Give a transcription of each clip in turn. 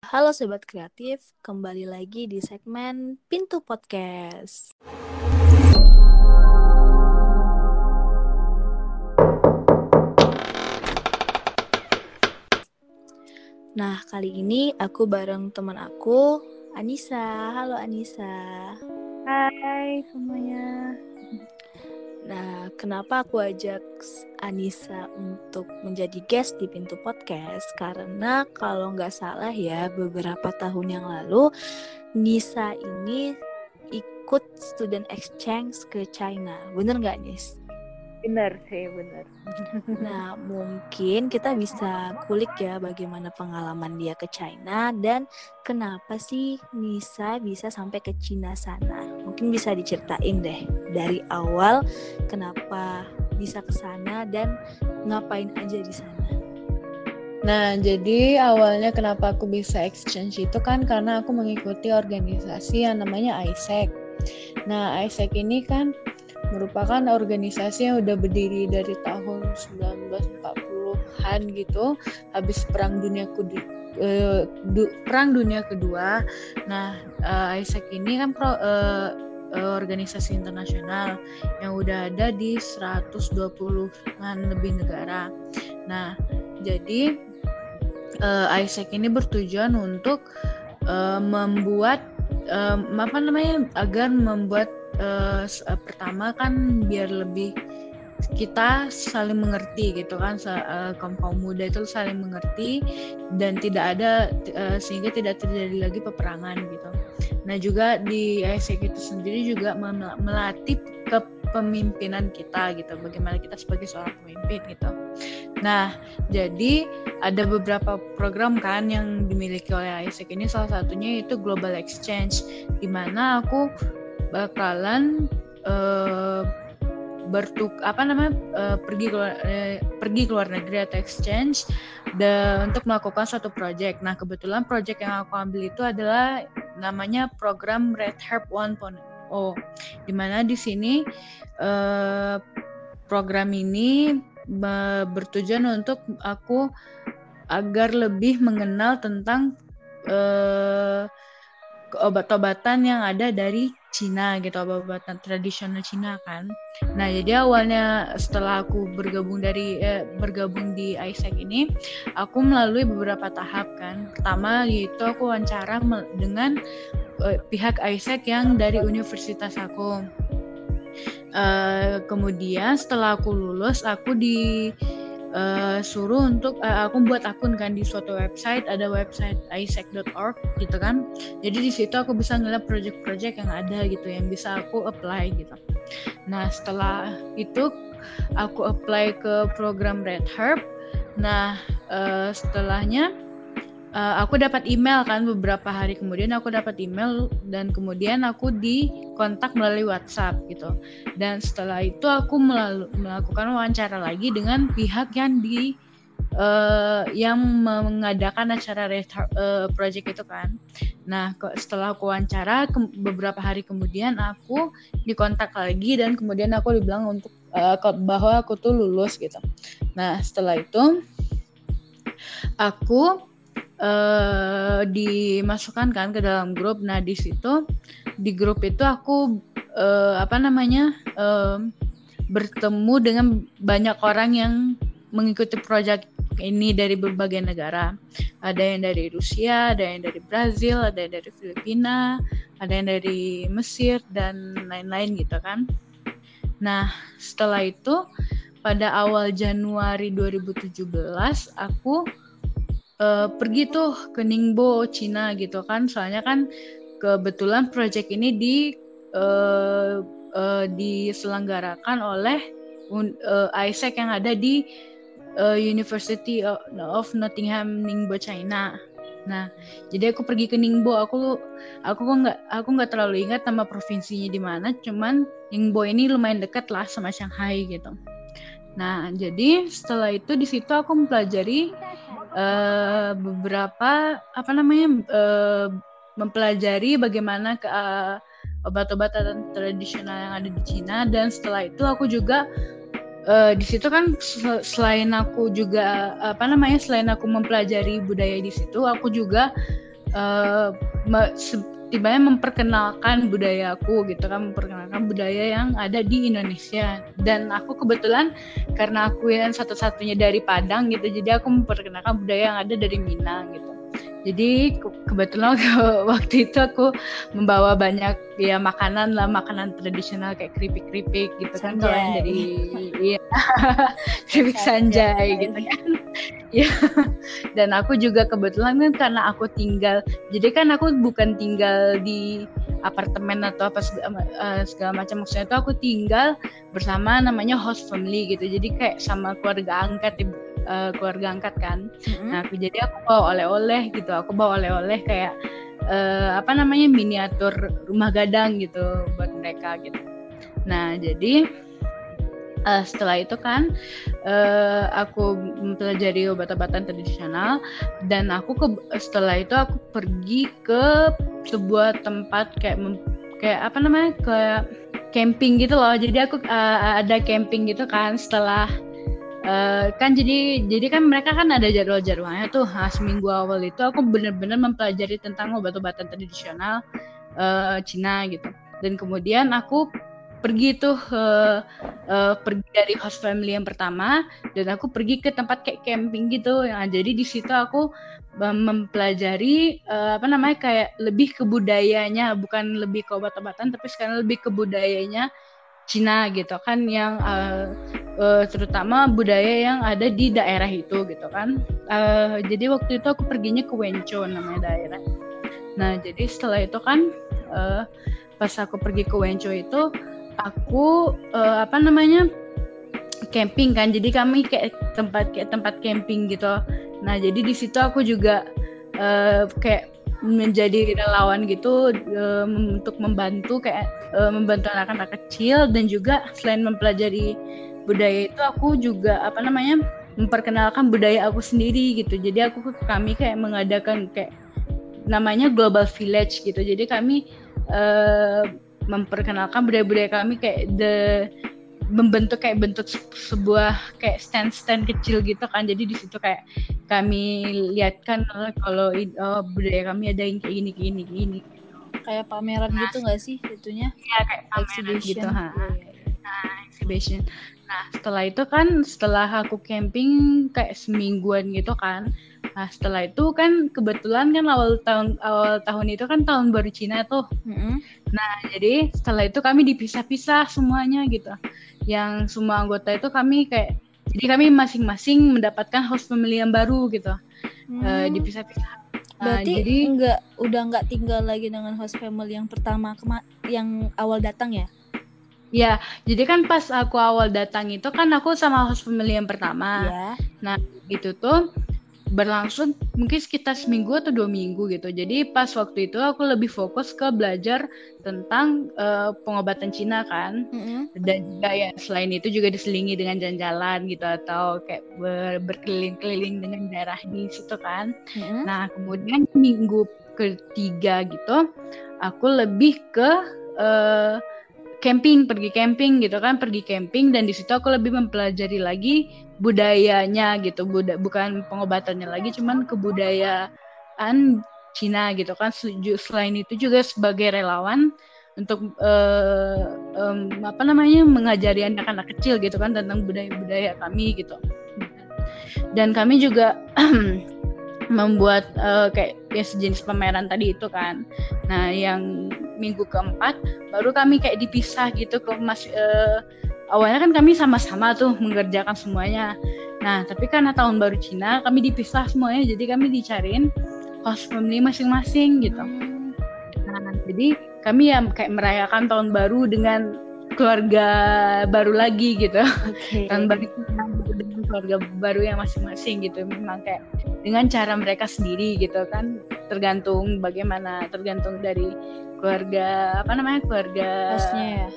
Halo Sobat Kreatif, kembali lagi di segmen Pintu Podcast. Nah, kali ini aku bareng teman aku, Anissa. Halo Anissa. Hai semuanya. Nah, kenapa aku ajak Anissa untuk menjadi guest di Pintu Podcast? Karena kalau nggak salah ya, beberapa tahun yang lalu, Nisa ini ikut student exchange ke China. Bener nggak, Nis? Benar sih, benar. Nah, mungkin kita bisa kulik ya bagaimana pengalaman dia ke China dan kenapa sih Nisa bisa sampai ke China sana. Mungkin bisa diceritain deh dari awal kenapa bisa ke sana dan ngapain aja di sana. Nah, jadi awalnya kenapa aku bisa exchange itu kan karena aku mengikuti organisasi yang namanya ISEC. Nah, ISEC ini kan merupakan organisasi yang udah berdiri dari tahun 1940-an gitu, habis Perang Dunia Kedua. Nah, ISEC ini kan organisasi internasional yang udah ada di 120-an lebih negara. Nah, jadi ISEC ini bertujuan untuk membuat pertama kan biar lebih kita saling mengerti gitu kan, kaum muda itu saling mengerti dan tidak ada sehingga tidak terjadi lagi peperangan gitu. Nah, juga di ISEC itu sendiri juga melatih kepemimpinan kita gitu, bagaimana kita sebagai seorang pemimpin gitu. Nah, jadi ada beberapa program kan yang dimiliki oleh ISEC ini, salah satunya itu Global Exchange, di mana aku bakalan pergi ke luar negeri atau exchange untuk melakukan suatu project. Nah, kebetulan project yang aku ambil itu adalah namanya program Red Herb 1.0, di mana di sini program ini bertujuan untuk aku agar lebih mengenal tentang obat-obatan yang ada dari Cina gitu, obat-obatan tradisional Cina kan. Nah, jadi awalnya setelah aku bergabung di ISEC ini, aku melalui beberapa tahap kan. Pertama yaitu aku wawancara dengan pihak ISEC yang dari universitas aku. Kemudian setelah aku lulus, aku suruh untuk aku buat akun kan di suatu website, ada website isec.org gitu kan. Jadi di situ aku bisa ngeliat project-project yang ada gitu yang bisa aku apply gitu. Nah, setelah itu aku apply ke program Red Herb. Nah, setelahnya aku dapat email kan, beberapa hari kemudian aku dapat email dan kemudian aku dikontak melalui WhatsApp gitu. Dan setelah itu aku melakukan wawancara lagi dengan pihak yang mengadakan acara project itu kan. Nah, setelah aku wawancara beberapa hari kemudian aku dikontak lagi dan kemudian aku dibilang untuk bahwa aku tuh lulus gitu. Nah, setelah itu aku dimasukkan kan ke dalam grup. Nah, di situ di grup itu aku bertemu dengan banyak orang yang mengikuti proyek ini dari berbagai negara. Ada yang dari Rusia, ada yang dari Brazil, ada yang dari Filipina, ada yang dari Mesir dan lain-lain gitu kan. Nah, setelah itu pada awal Januari 2017 aku pergi tuh ke Ningbo, Cina gitu kan. Soalnya kan kebetulan project ini diselenggarakan oleh ISEC yang ada di University of Nottingham, Ningbo, China. Nah, jadi aku pergi ke Ningbo. Aku nggak terlalu ingat nama provinsinya di mana. Cuman Ningbo ini lumayan dekat lah sama Shanghai gitu. Nah, jadi setelah itu di situ aku mempelajari mempelajari bagaimana obat-obatan tradisional yang ada di Cina. Dan setelah itu aku juga di situ kan selain aku mempelajari budaya di situ, aku juga tibanya memperkenalkan budayaku gitu kan, memperkenalkan budaya yang ada di Indonesia. Dan aku kebetulan karena aku yang satu-satunya dari Padang gitu, jadi aku memperkenalkan budaya yang ada dari Minang gitu. Jadi kebetulan waktu itu aku membawa banyak ya makanan tradisional kayak keripik-keripik gitu kan, kalau yang dari ya, keripik sanjay gitu kan. Ya. Dan aku juga kebetulan kan karena aku tinggal, jadi kan aku bukan tinggal di apartemen atau apa segala macam, maksudnya itu aku tinggal bersama namanya host family gitu, jadi kayak sama keluarga angkat kan. Nah jadi aku bawa oleh-oleh gitu, kayak miniatur rumah gadang gitu buat mereka gitu. Nah jadi setelah itu kan aku mempelajari obat-obatan tradisional, dan setelah itu aku pergi ke sebuah tempat kayak camping gitu loh. Jadi aku ada camping gitu kan setelah kan jadi kan mereka kan ada jadwalnya tuh. Seminggu awal itu aku benar-benar mempelajari tentang obat-obatan tradisional Cina gitu. Dan kemudian aku pergi dari host family yang pertama, dan aku pergi ke tempat kayak camping gitu. Jadi di situ aku mempelajari kayak lebih ke budayanya, bukan lebih ke obat-obatan, tapi sekarang lebih ke budayanya Cina gitu kan, yang terutama budaya yang ada di daerah itu gitu kan. Jadi waktu itu aku perginya ke Wenchou namanya daerah. Nah jadi setelah itu kan pas aku pergi ke Wenchou itu aku camping kan, jadi kami kayak tempat camping gitu. Nah jadi di situ aku juga kayak menjadi relawan gitu untuk membantu anak-anak kecil, dan juga selain mempelajari budaya itu aku juga memperkenalkan budaya aku sendiri gitu. Jadi kami kayak mengadakan kayak namanya Global Village gitu. Jadi kami memperkenalkan budaya-budaya kami kayak membentuk sebuah kayak stand kecil gitu kan. Jadi di situ kayak kami lihatkan kalau budaya kami ada yang kayak gini. Kayak pameran gitu nggak sih itunya? Iya, kayak pameran exhibition gitu. Exhibition. Nah setelah aku camping kayak semingguan gitu kan. Nah setelah itu kan kebetulan kan awal tahun itu kan tahun baru Cina tuh. Nah jadi setelah itu kami dipisah-pisah semuanya gitu. Yang semua anggota itu jadi kami masing-masing mendapatkan host family yang baru gitu. Dipisah-pisah. Berarti udah nggak tinggal lagi dengan host family yang pertama yang awal datang ya? Ya, jadi kan pas aku awal datang itu kan aku sama host family yang pertama. Yeah. Nah, itu tuh berlangsung mungkin sekitar seminggu atau 2 minggu gitu. Jadi pas waktu itu aku lebih fokus ke belajar tentang pengobatan Cina kan. Dan juga ya selain itu juga diselingi dengan jalan-jalan gitu, atau kayak berkeliling-keliling dengan daerah di situ kan. Nah, kemudian minggu ketiga gitu aku lebih ke pergi camping gitu kan, dan di situ aku lebih mempelajari lagi budayanya gitu, bukan pengobatannya lagi, cuman kebudayaan Cina gitu kan. Selain itu juga sebagai relawan untuk mengajari anak-anak kecil gitu kan tentang budaya-budaya kami gitu. Dan kami juga membuat kayak sejenis pameran tadi itu kan. Nah yang minggu keempat baru kami kayak dipisah gitu awalnya kan kami sama-sama tuh mengerjakan semuanya. Nah tapi karena tahun baru Cina kami dipisah semuanya, jadi kami dicariin host family masing-masing gitu. Nah jadi kami yang kayak merayakan tahun baru dengan keluarga baru lagi gitu. Tahun baru dengan keluarga baru yang masing-masing gitu. Memang kayak dengan cara mereka sendiri gitu kan, tergantung dari keluarga hostnya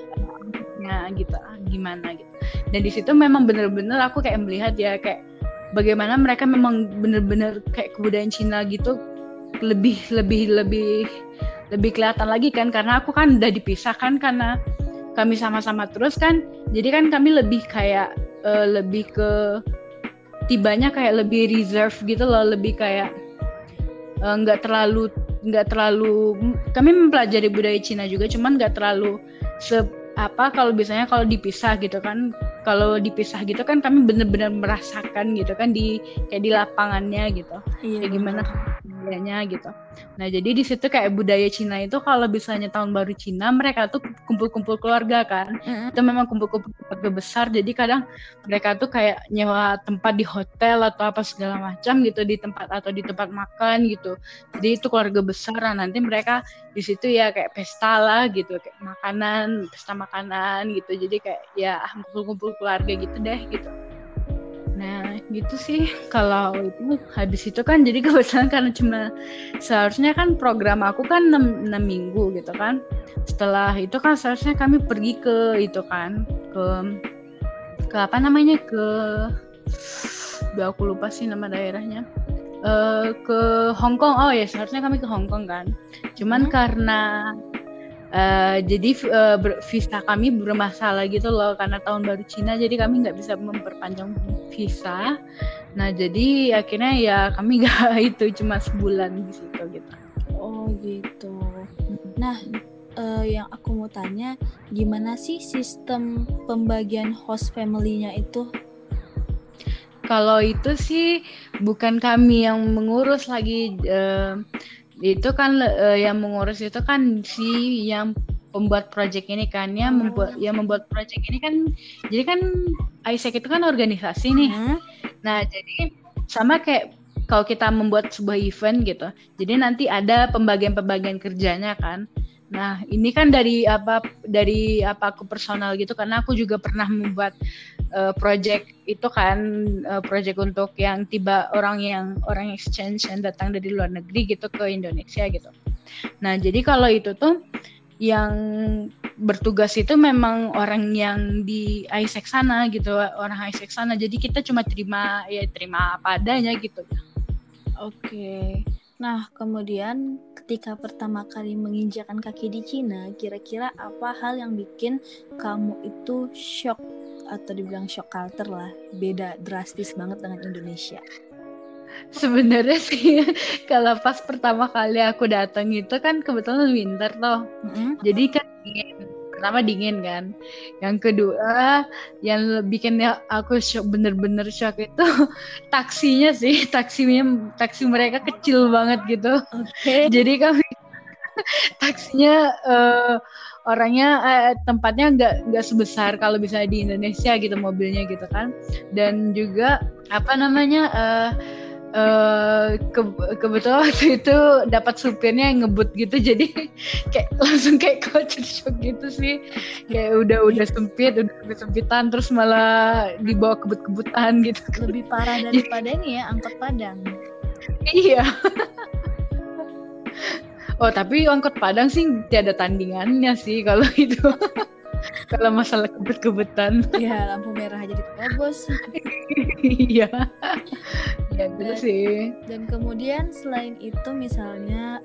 ya gitu, gimana gitu. Dan di situ memang benar-benar aku kayak melihat ya kayak bagaimana mereka memang benar-benar kayak kebudayaan Cina gitu lebih kelihatan lagi kan, karena aku kan udah dipisahkan karena kami sama-sama terus kan. Jadi kan kami lebih kayak lebih ke tibanya kayak lebih reserve gitu loh, lebih kayak nggak terlalu nggak terlalu, kami mempelajari budaya Cina juga, cuman nggak terlalu kalau biasanya kalau dipisah gitu kan, kami benar-benar merasakan gitu kan kayak di lapangannya gitu, kayak gimana budayanya gitu. Nah jadi di situ kayak budaya Cina itu kalau misalnya tahun baru Cina mereka tuh kumpul-kumpul keluarga kan, itu memang kumpul-kumpul keluarga besar, jadi kadang mereka tuh kayak nyewa tempat di hotel atau apa segala macam gitu, di tempat makan gitu, jadi itu keluarga besar. Nanti mereka di situ ya kayak pesta lah gitu, kayak pesta makanan gitu, jadi kayak ya kumpul-kumpul keluarga gitu deh gitu. Nah gitu sih kalau itu. Habis itu kan jadi kebetulan karena seharusnya kan program aku kan 6 minggu gitu kan, setelah itu kan seharusnya kami pergi ke itu kan, ke apa namanya, aku lupa sih nama daerahnya, ke Hong Kong. Oh ya, seharusnya kami ke Hong Kong kan, cuman karena jadi visa kami bermasalah gitu loh karena tahun baru Cina, jadi kami nggak bisa memperpanjang visa. Nah jadi akhirnya ya kami nggak itu, cuma sebulan di situ gitu. Oh gitu. Nah yang aku mau tanya, gimana sih sistem pembagian host family-nya itu? Kalau itu sih bukan kami yang mengurus lagi, itu kan yang mengurus itu kan si yang pembuat project ini kan, membuat project ini kan, jadi kan AIESEC itu kan organisasi nih. Nah jadi sama kayak kalau kita membuat sebuah event gitu, jadi nanti ada pembagian kerjanya kan. Nah ini kan dari aku personal gitu, karena aku juga pernah membuat project itu kan, project untuk yang orang exchange yang datang dari luar negeri gitu ke Indonesia gitu. Nah jadi kalau itu tuh yang bertugas itu memang orang yang di AIESEC sana gitu, orang AIESEC sana. Jadi kita cuma terima apa adanya gitu. Oke. Nah, kemudian ketika pertama kali menginjakkan kaki di Cina, kira-kira apa hal yang bikin kamu itu shock atau dibilang shock culture lah, beda drastis banget dengan Indonesia? Sebenarnya sih kalau pas pertama kali aku datang itu kan kebetulan winter toh, jadi kan dingin kan. Yang kedua yang bikin aku shock, bener-bener shock itu taksinya sih, taksi mereka kecil banget gitu. Jadi kami taksinya orangnya tempatnya nggak sebesar kalau bisa di Indonesia gitu mobilnya gitu kan. Dan juga apa namanya, kebetulan waktu itu dapat supirnya yang ngebut gitu, jadi kayak langsung kayak culture shock gitu sih, kayak udah sempitan terus malah dibawa kebut-kebutan gitu. Lebih parah daripada ini ya, angkot Padang. Iya. Oh tapi angkot Padang sih tidak ada tandingannya sih kalau itu. Kalau masalah kebut-kebutan. Ya lampu merah aja diterobos. Iya. Ya gitu sih. Dan kemudian selain itu misalnya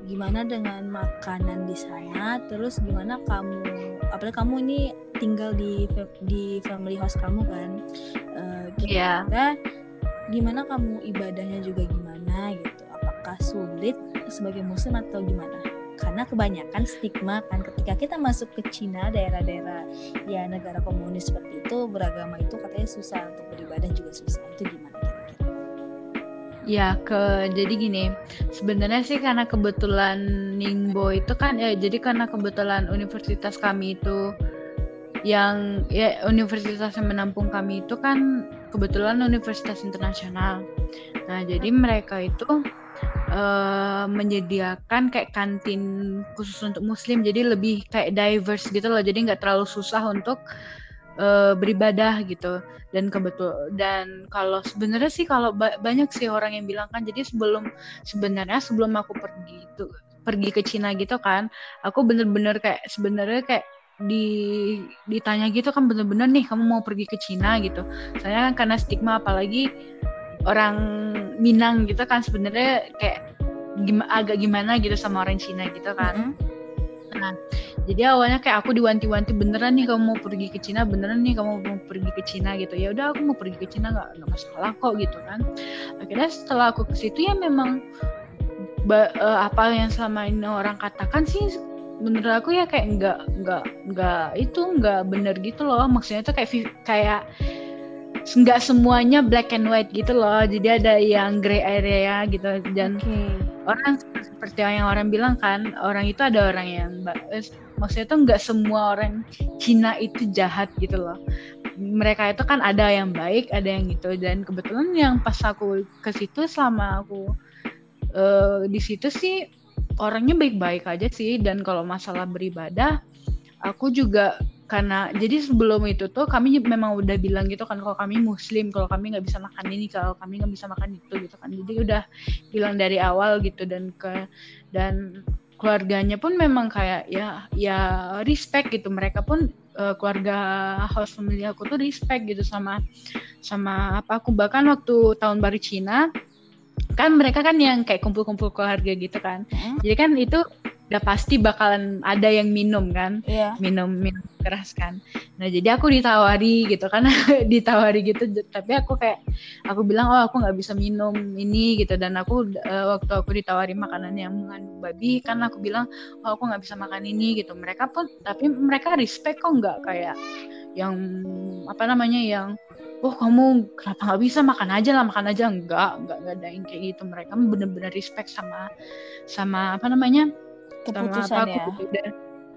gimana dengan makanan di sana? Terus gimana apalagi kamu ini tinggal di family house kamu kan? Kira-kira gimana kamu ibadahnya juga gimana gitu? Apakah sulit sebagai muslim atau gimana? Karena kebanyakan stigma kan ketika kita masuk ke Cina, daerah-daerah ya negara komunis seperti itu, beragama itu katanya susah, untuk beribadah juga susah. Itu gimana kira-kira? Ya jadi gini, sebenarnya sih karena kebetulan Ningbo itu kan jadi karena kebetulan universitas kami itu universitas yang menampung kami itu kan kebetulan universitas internasional. Nah jadi mereka itu menyediakan kayak kantin khusus untuk muslim, jadi lebih kayak diverse gitu loh, jadi nggak terlalu susah untuk beribadah gitu. Dan kalau sebenarnya sih kalau banyak sih orang yang bilang kan, jadi sebelum aku pergi ke Cina gitu kan, aku bener-bener kayak sebenarnya kayak ditanya gitu kan, bener-bener nih kamu mau pergi ke Cina gitu. Soalnya kan karena stigma, apalagi orang Minang gitu kan, sebenarnya kayak agak gimana gitu sama orang Cina gitu kan. Nah, jadi awalnya kayak aku diwanti-wanti, beneran nih kamu mau pergi ke Cina, gitu. Ya udah aku mau pergi ke Cina, nggak masalah kok gitu kan. Akhirnya setelah aku ke situ ya memang apa yang selama ini orang katakan sih menurut aku ya kayak nggak bener gitu loh. Maksudnya tuh kayak nggak semuanya black and white gitu loh, jadi ada yang gray area gitu. Dan orang seperti yang orang bilang kan, orang itu ada orang yang maksudnya tuh nggak semua orang Cina itu jahat gitu loh. Mereka itu kan ada yang baik, ada yang gitu. Dan kebetulan yang pas aku ke situ, selama aku di situ sih orangnya baik-baik aja sih. Dan kalau masalah beribadah, aku juga karena jadi sebelum itu tuh kami memang udah bilang gitu kan, kalau kami Muslim, kalau kami nggak bisa makan ini, kalau kami nggak bisa makan itu gitu kan. Jadi udah bilang dari awal gitu. Dan keluarganya pun memang kayak ya respect gitu. Mereka pun keluarga host family aku tuh respect gitu sama apa aku. Bahkan waktu tahun baru Cina kan mereka kan yang kayak kumpul-kumpul keluarga gitu kan. Jadi kan itu udah pasti bakalan ada yang minum kan, minum keras kan. Nah jadi aku ditawari gitu kan, ditawari gitu. Tapi aku bilang aku nggak bisa minum ini gitu. Dan aku waktu aku ditawari makanan yang mengandung babi kan, aku bilang aku nggak bisa makan ini gitu. Tapi mereka respect kok, nggak kayak yang apa namanya yang kamu kenapa nggak bisa, makan aja, enggak ada yang kayak gitu. Mereka benar-benar respect sama apa namanya, keputusan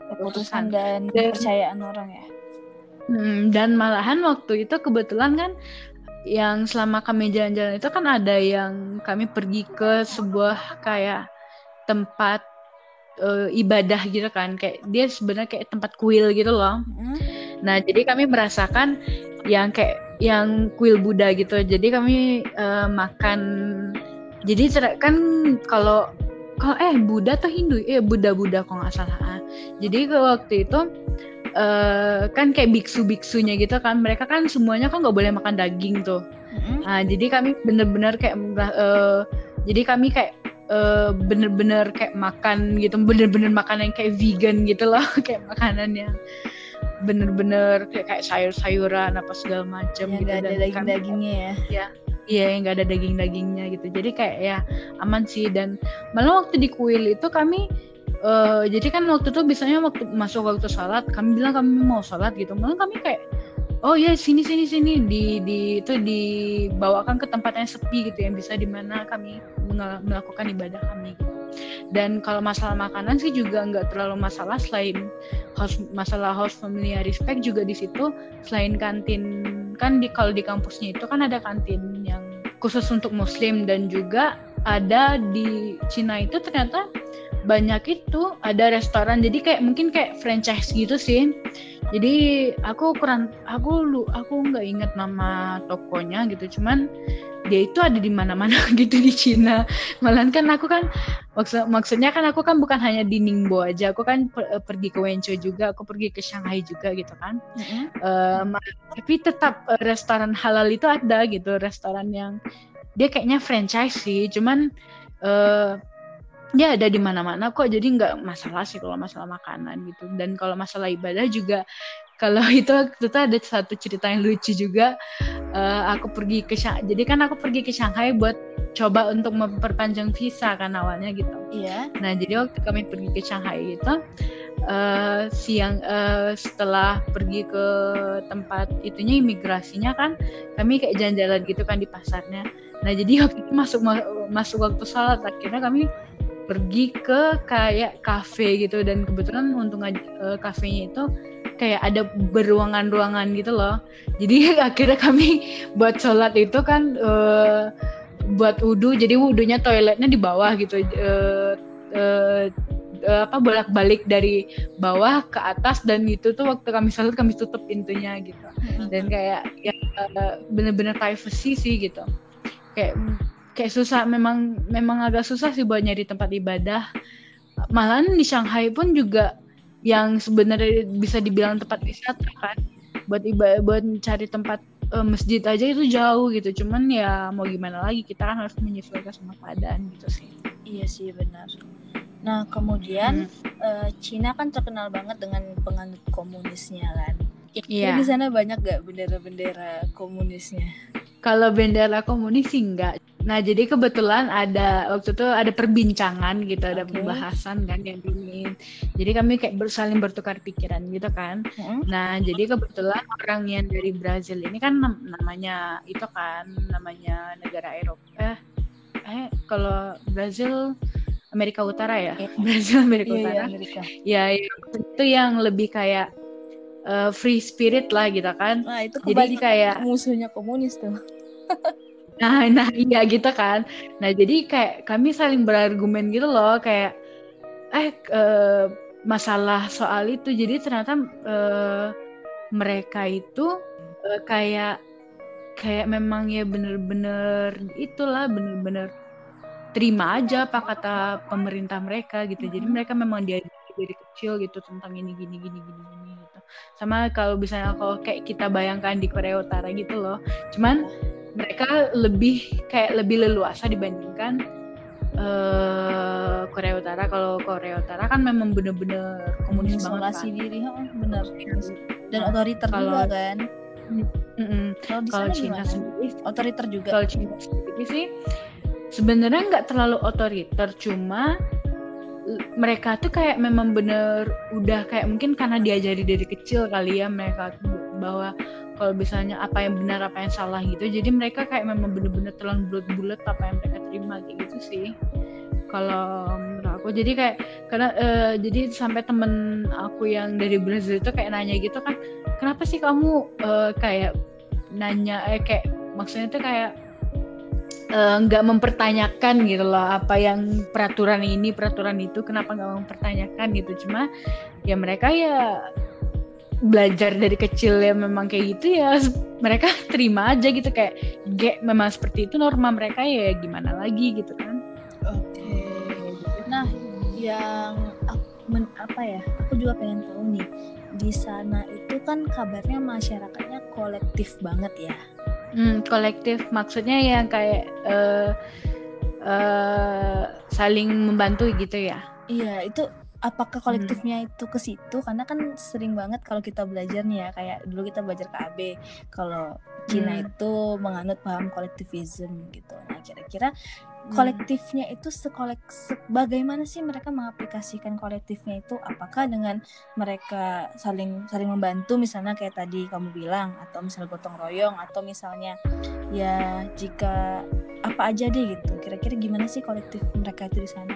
keputusan dan kepercayaan orang ya. Dan malahan waktu itu kebetulan kan yang selama kami jalan-jalan itu kan ada yang kami pergi ke sebuah kayak tempat ibadah gitu kan, kayak dia sebenarnya kayak tempat kuil gitu loh. Nah jadi kami merasakan yang kayak yang kuil Buddha gitu. Jadi kami makan, jadi kan kalau Buddha atau Hindu, Buddha kalau nggak salah. Jadi waktu itu kan kayak biksu-biksunya gitu kan, mereka kan semuanya kan nggak boleh makan daging tuh. Nah jadi kami bener-bener kayak jadi kami kayak bener-bener kayak makan gitu, bener-bener makanan kayak vegan gitu loh. Kayak makanan yang bener-bener kayak sayur-sayuran apa segala macam gitu. Nggak ada daging-dagingnya ya. Iya, yang nggak ada daging-dagingnya gitu. Jadi kayak ya aman sih. Dan malah waktu di kuil itu kami jadi kan waktu itu biasanya waktu masuk waktu sholat, kami bilang kami mau sholat gitu. Malah kami kayak sini itu dibawakan ke tempat yang sepi gitu, yang bisa dimana kami melakukan ibadah kami gitu. Dan kalau masalah makanan sih juga nggak terlalu masalah. Selain masalah host family respect juga di situ, selain kantin kan kalau di kampusnya itu kan ada kantin yang khusus untuk Muslim, dan juga ada di Cina itu ternyata banyak itu ada restoran, jadi kayak mungkin kayak franchise gitu sih. Jadi aku nggak ingat nama tokonya gitu, cuman dia itu ada di mana-mana gitu di Cina. Malahan kan aku kan maksudnya kan aku kan bukan hanya di Ningbo aja, aku kan pergi ke Wenzhou juga, aku pergi ke Shanghai juga gitu kan. Tapi tetap restoran halal itu ada gitu, restoran yang dia kayaknya franchise sih, cuman dia ada di mana-mana kok, jadi nggak masalah sih kalau masalah makanan gitu. Dan kalau masalah ibadah juga, kalau itu ada satu cerita yang lucu juga. Aku pergi ke Shanghai buat coba untuk memperpanjang visa kan awalnya gitu. Iya. Nah jadi waktu kami pergi ke Shanghai itu siang setelah pergi ke tempat itunya imigrasinya kan, kami kayak jalan-jalan gitu kan di pasarnya. Nah jadi waktu itu masuk waktu sholat, akhirnya kami pergi ke kayak kafe gitu. Dan kebetulan untung kafenya itu kayak ada beruangan-ruangan gitu loh. Jadi akhirnya kami buat sholat itu kan buat wudhu, jadi wudhunya toiletnya di bawah gitu, bolak-balik dari bawah ke atas. Dan itu tuh waktu kami sholat kami tutup pintunya gitu. Dan kayak ya bener-bener privacy sih gitu. Kayak susah, memang agak susah sih buat nyari tempat ibadah. Malahan di Shanghai pun juga yang sebenarnya bisa dibilang tempat wisata kan, buat cari tempat masjid aja itu jauh gitu. Cuman ya mau gimana lagi, kita kan harus menyesuaikan sama keadaan gitu sih. Iya sih, benar. Nah kemudian Cina kan terkenal banget dengan penganut komunisnya kan. Di sana banyak gak bendera-bendera komunisnya? Kalau bendera komunis sih enggak. Nah, jadi kebetulan waktu itu ada perbincangan gitu, ada Oke. pembahasan kan yang ingin. Jadi kami kayak saling bertukar pikiran gitu kan. Nah, jadi kebetulan orang yang dari Brazil ini kan namanya negara Eropa. Kalau Brazil Amerika Utara ya. Iya. Brazil Amerika Iya, Utara. Amerika. Ya, itu yang lebih kayak free spirit lah gitu kan. Nah, itu Jadi kayak musuhnya komunis tuh. Nah iya gitu kan. Nah jadi kayak kami saling berargumen gitu loh, kayak masalah soal itu. Jadi ternyata mereka itu kayak memang ya bener-bener bener-bener terima aja apa kata pemerintah mereka gitu. Jadi mereka memang diajari dari kecil gitu tentang ini gini gitu. Sama kalau misalnya kayak kita bayangkan di Korea Utara gitu loh. Cuman mereka lebih leluasa dibandingkan Korea Utara. Kalau Korea Utara kan memang bener-bener komunis banget kan. Isolasi diri, benar. Dan otoriter juga kan. Kalau Cina sendiri otoriter juga. Kalau Cina sendiri sih sebenarnya nggak terlalu otoriter, cuma mereka tuh kayak memang bener udah kayak mungkin karena diajari dari kecil kali ya mereka tuh bahwa kalau misalnya apa yang benar apa yang salah gitu, jadi mereka kayak memang bener-bener telan bulat-bulat apa yang mereka terima kayak gitu sih kalau menurut aku. Jadi kayak karena jadi sampai temen aku yang dari Brazil itu kayak nanya gitu kan, kenapa sih kamu kayak nanya kayak maksudnya tuh kayak nggak mempertanyakan gitu loh apa yang peraturan itu, kenapa nggak mempertanyakan gitu. Cuma ya mereka ya belajar dari kecil ya memang kayak gitu ya, mereka terima aja gitu, kayak memang seperti itu norma mereka ya gimana lagi gitu kan. Oke. Nah yang aku juga pengen tahu nih, di sana itu kan kabarnya masyarakatnya kolektif banget ya. Kolektif maksudnya yang kayak saling membantu gitu ya. Iya, itu apakah kolektifnya itu ke situ? Karena kan sering banget kalau kita belajar nih ya, kayak dulu kita belajar KB, kalau Cina itu menganut paham kolektivisme gitu. Nah, kira-kira kolektifnya itu bagaimana sih mereka mengaplikasikan kolektifnya itu? Apakah dengan mereka saling membantu, misalnya kayak tadi kamu bilang, atau misalnya gotong royong, atau misalnya ya jika apa aja deh gitu. Kira-kira gimana sih kolektif mereka itu di sana?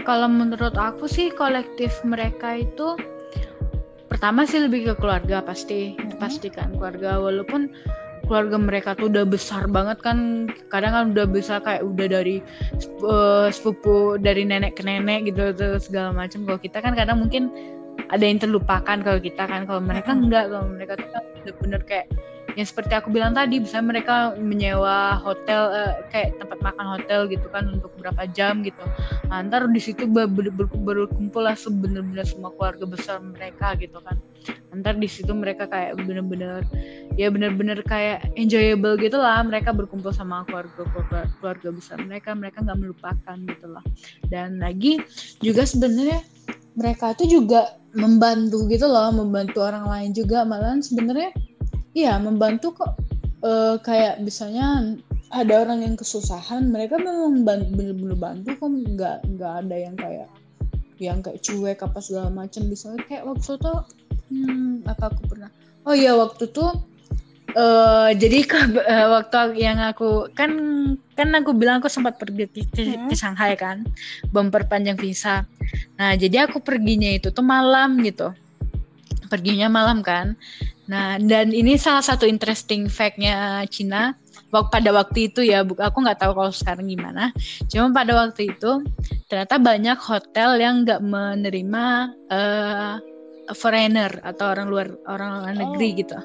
Kalau menurut aku sih kolektif mereka itu pertama sih lebih ke keluarga pasti kan keluarga, walaupun keluarga mereka tuh udah besar banget kan, kadang kan udah besar kayak udah dari sepupu dari nenek ke nenek gitu tuh segala macam. Kalau kita kan kadang mungkin ada yang terlupakan kalau kita kan, kalau mereka enggak, kalau mereka tuh kan bener-bener kayak yang seperti aku bilang tadi, bisa mereka menyewa hotel kayak tempat makan hotel gitu kan untuk berapa jam gitu. Ntar di situ berkumpul lah sebenarnya semua keluarga besar mereka gitu kan. Ntar di situ mereka kayak bener-bener kayak enjoyable gitu lah, mereka berkumpul sama keluarga besar mereka nggak melupakan gitu lah. Dan lagi juga sebenarnya mereka tuh juga membantu gitu loh, membantu orang lain juga, malahan sebenarnya iya membantu kok. Kayak misalnya ada orang yang kesusahan, mereka memang bener-bener bantu kok, nggak ada yang kayak cuek apa segala macam. Misalnya kayak waktu itu apa aku pernah waktu tuh jadi waktu yang aku kan aku bilang aku sempat pergi ke Shanghai kan, memperpanjang visa. Nah jadi aku perginya itu tuh malam gitu, perginya malam kan. Nah dan ini salah satu interesting fact-nya Cina pada waktu itu ya, aku nggak tahu kalau sekarang gimana, cuma pada waktu itu ternyata banyak hotel yang nggak menerima foreigner atau orang luar negeri gitu.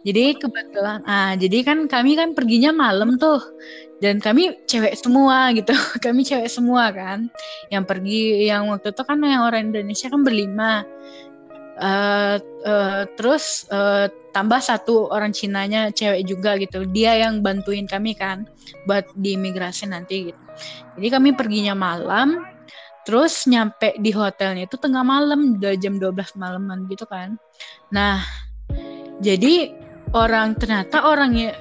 Jadi kebetulan, jadi kan kami kan perginya malam tuh, dan kami cewek semua gitu, kami cewek semua kan, yang pergi yang waktu itu kan yang orang Indonesia kan berlima, terus tambah satu orang Cinanya cewek juga gitu, dia yang bantuin kami kan buat di imigrasi nanti gitu. Jadi kami perginya malam, terus nyampe di hotelnya itu tengah malam, udah jam 12 malaman gitu kan. Nah jadi ternyata orangnya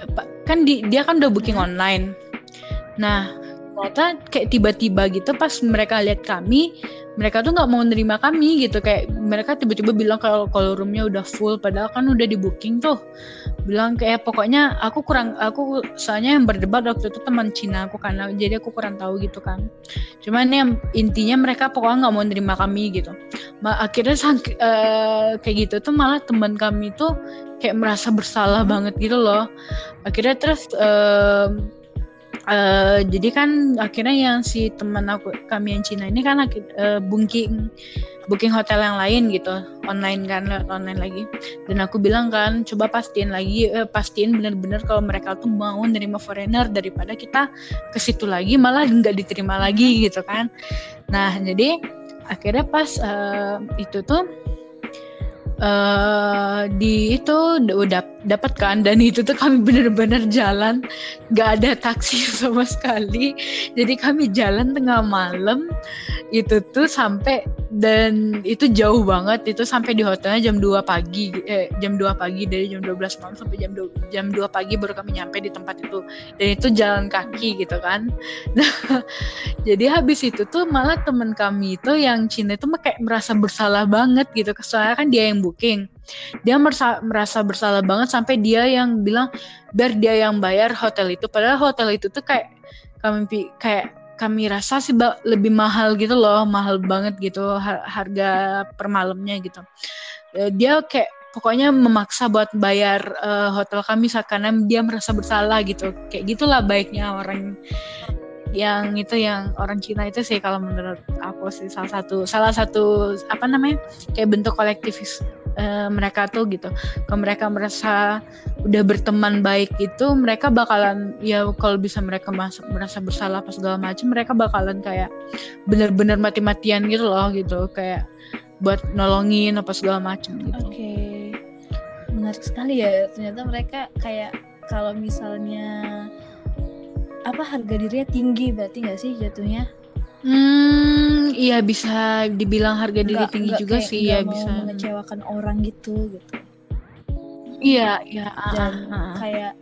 kan dia kan udah booking online. Nah, ternyata kayak tiba-tiba gitu pas mereka lihat kami, mereka tuh nggak mau nerima kami gitu, kayak mereka tiba-tiba bilang kalau roomnya udah full, padahal kan udah di booking tuh. Bilang kayak pokoknya aku soalnya yang berdebat waktu itu teman Cina aku, karena jadi aku kurang tahu gitu kan. Cuman yang intinya mereka pokoknya nggak mau nerima kami gitu. Akhirnya kayak gitu tuh malah teman kami tuh kayak merasa bersalah banget gitu loh. Akhirnya terus jadi kan akhirnya yang si teman kami yang Cina ini kan booking hotel yang lain gitu, online kan, lewat online lagi. Dan aku bilang kan, coba pastiin benar-benar kalau mereka tuh mau nerima foreigner daripada kita ke situ lagi malah nggak diterima lagi gitu kan. Nah jadi akhirnya pas itu tuh di itu udah dapat kan, dan itu tuh kami bener-bener jalan nggak ada taksi sama sekali, jadi kami jalan tengah malam itu tuh sampai, dan itu jauh banget, itu sampai di hotelnya jam 2 pagi dari jam 12 malam sampai jam 2 pagi baru kami nyampe di tempat itu, dan itu jalan kaki gitu kan. Nah jadi habis itu tuh malah teman kami itu yang Cina itu kayak merasa bersalah banget gitu, soalnya kan dia yang booking, dia merasa bersalah banget sampai dia yang bilang biar dia yang bayar hotel itu, padahal hotel itu tuh kayak kami rasa sih lebih mahal gitu loh, mahal banget gitu harga per malamnya gitu. Dia kayak pokoknya memaksa buat bayar hotel kami karena dia merasa bersalah gitu, kayak gitulah baiknya orang yang orang Cina itu sih kalau menurut aku sih, salah satu apa namanya kayak bentuk kolektivis mereka tuh gitu. Kalau mereka merasa udah berteman baik itu, mereka bakalan ya kalau bisa mereka merasa bersalah pas segala macam, mereka bakalan kayak benar-benar mati-matian gitu loh gitu, kayak buat nolongin apa segala macam gitu. Oke. Menarik sekali ya, ternyata mereka kayak kalau misalnya harga dirinya tinggi berarti nggak sih jatuhnya? Iya bisa dibilang harga diri tinggi juga sih ya, bisa mengecewakan orang gitu. Iya. Dan kayak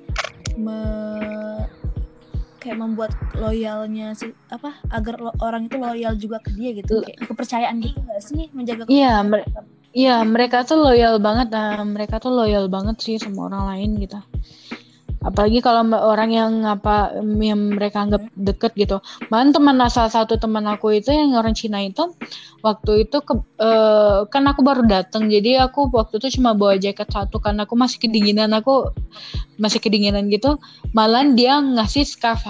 kayak membuat loyalnya sih agar orang itu loyal juga ke dia gitu, kayak kepercayaan gitu nggak sih, menjaga kepercayaan. Iya mereka tuh loyal banget sih sama orang lain gitu. Apalagi kalau orang yang mereka anggap deket gitu. Malah salah satu teman aku itu yang orang Cina itu, waktu itu kan aku baru datang, jadi aku waktu itu cuma bawa jaket satu karena aku masih kedinginan gitu. Malah dia ngasih scarf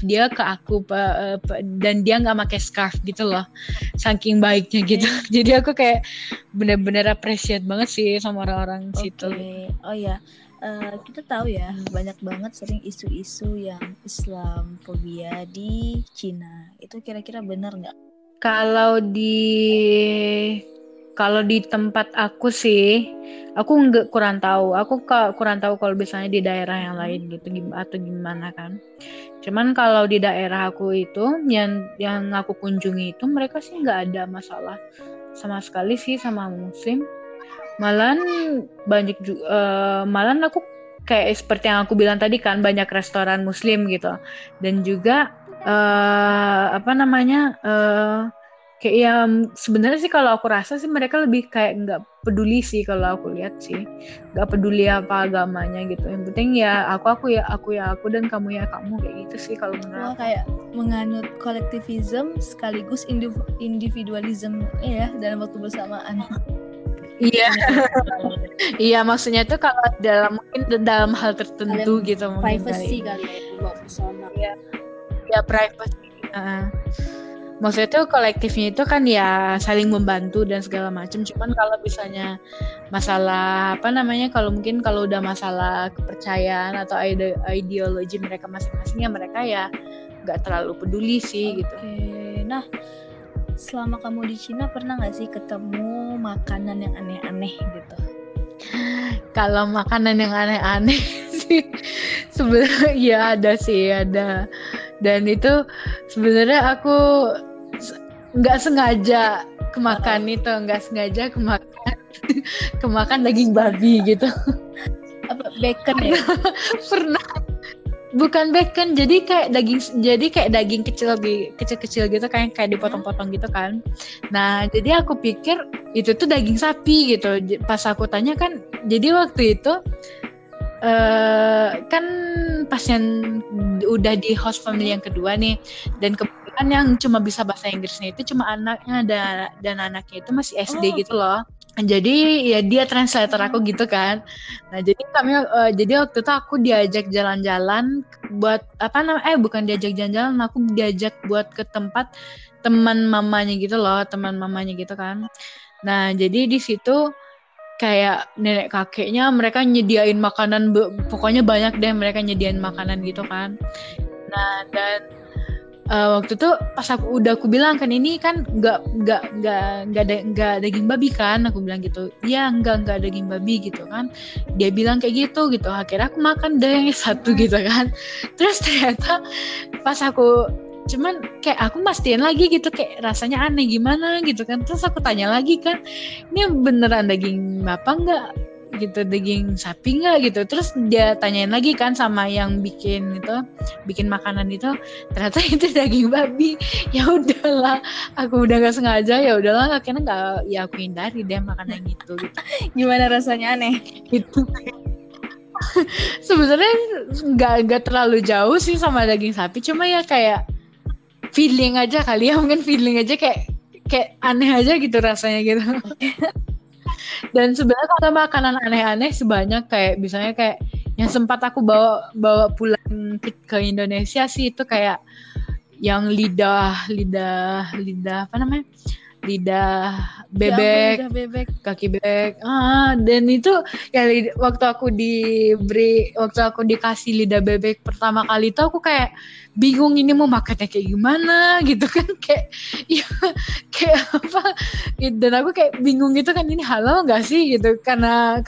dia ke aku, dan dia nggak pakai scarf gitu loh, saking baiknya gitu. Jadi aku kayak bener-bener appreciate banget sih sama orang-orang situ. Oh ya, kita tahu ya banyak banget sering isu-isu yang Islamofobia di Cina. Itu kira-kira benar nggak? Kalau di tempat aku sih, aku kurang tahu. Aku kurang tahu kalau misalnya di daerah yang lain gitu atau gimana kan. Cuman kalau di daerah aku itu yang aku kunjungi itu, mereka sih nggak ada masalah sama sekali sih sama Muslim. Malahan aku kayak seperti yang aku bilang tadi kan, banyak restoran Muslim gitu, dan juga kayak ya sebenarnya sih kalau aku rasa sih mereka lebih kayak nggak peduli sih, kalau aku lihat sih nggak peduli apa agamanya gitu. Yang penting ya aku dan kamu ya kamu, kayak gitu sih kalau menurut aku. Kayak menganut kolektivisme sekaligus individualisme ya dalam waktu bersamaan. Iya. Iya, maksudnya tuh kalau mungkin dalam hal tertentu gitu, privacy kali ya, buat personal. Ya privacy. Maksudnya tuh kolektifnya itu kan ya saling membantu dan segala macam. Cuman kalau misalnya masalah kalau udah masalah kepercayaan atau ideologi mereka masing-masing, ya mereka ya nggak terlalu peduli sih gitu. Nah, selama kamu di Cina pernah nggak sih ketemu makanan yang aneh-aneh gitu? Kalau makanan yang aneh-aneh sih sebenarnya ya ada. Dan itu sebenarnya aku nggak sengaja kemakan daging babi gitu. Apa bacon ya? Pernah. Bukan bacon, jadi kayak daging kecil-kecil gitu, kayak dipotong-potong gitu kan. Nah, jadi aku pikir itu tuh daging sapi gitu. Pas aku tanya kan, jadi waktu itu kan pasien udah di host family yang kedua nih, dan kebetulan yang cuma bisa bahasa Inggrisnya itu cuma anaknya, dan anaknya itu masih SD gitu loh. Jadi ya dia translator aku gitu kan. Nah jadi waktu itu aku diajak jalan-jalan buat bukan diajak jalan-jalan, aku diajak buat ke tempat teman mamanya gitu loh, teman mamanya gitu kan. Nah jadi di situ kayak nenek kakeknya mereka nyediain makanan, pokoknya banyak deh mereka nyediain makanan gitu kan. Nah dan waktu itu pas aku bilang kan, ini kan nggak daging babi kan, aku bilang gitu. Iya nggak daging babi gitu kan. Dia bilang kayak gitu. Akhirnya aku makan deh satu gitu kan. Terus ternyata pas aku cuman kayak aku mastiin lagi gitu, kayak rasanya aneh gimana gitu kan. Terus aku tanya lagi kan, ini beneran daging apa enggak gitu, daging sapi nggak gitu. Terus dia tanyain lagi kan sama yang bikin makanan itu, ternyata itu daging babi. Ya udahlah, aku udah nggak sengaja, ya udahlah akhirnya nggak, ya aku hindari deh makanan itu gitu. Gimana rasanya, aneh Itu sebenarnya nggak terlalu jauh sih sama daging sapi, cuma ya kayak feeling aja kali ya, mungkin feeling aja kayak aneh aja gitu rasanya gitu. Dan sebenarnya kalau makanan aneh-aneh sebanyak kayak misalnya kayak yang sempat aku bawa pulang ke Indonesia sih, itu kayak yang lidah apa namanya, lidah bebek, lidah bebek, kaki bebek. Dan itu ya waktu aku dikasih lidah bebek pertama kali itu aku kayak bingung ini mau makannya kayak gimana gitu kan, kayak ya kayak apa, dan aku kayak bingung gitu kan, ini halal nggak sih gitu, karena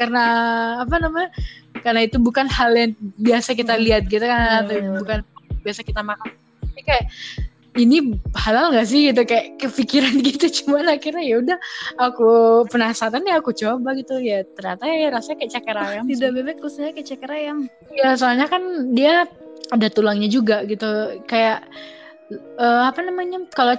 apa namanya, karena itu bukan hal yang biasa kita lihat gitu kan, atau bukan biasa kita makan. Jadi kayak ini halal nggak sih gitu, kayak kepikiran gitu. Cuman akhirnya ya udah, aku penasaran ya aku coba gitu, ya ternyata ya rasanya kayak ceker ayam. Lidah bebek khususnya kayak ceker ayam. Ya soalnya kan dia ada tulangnya juga gitu, kayak apa namanya, kalau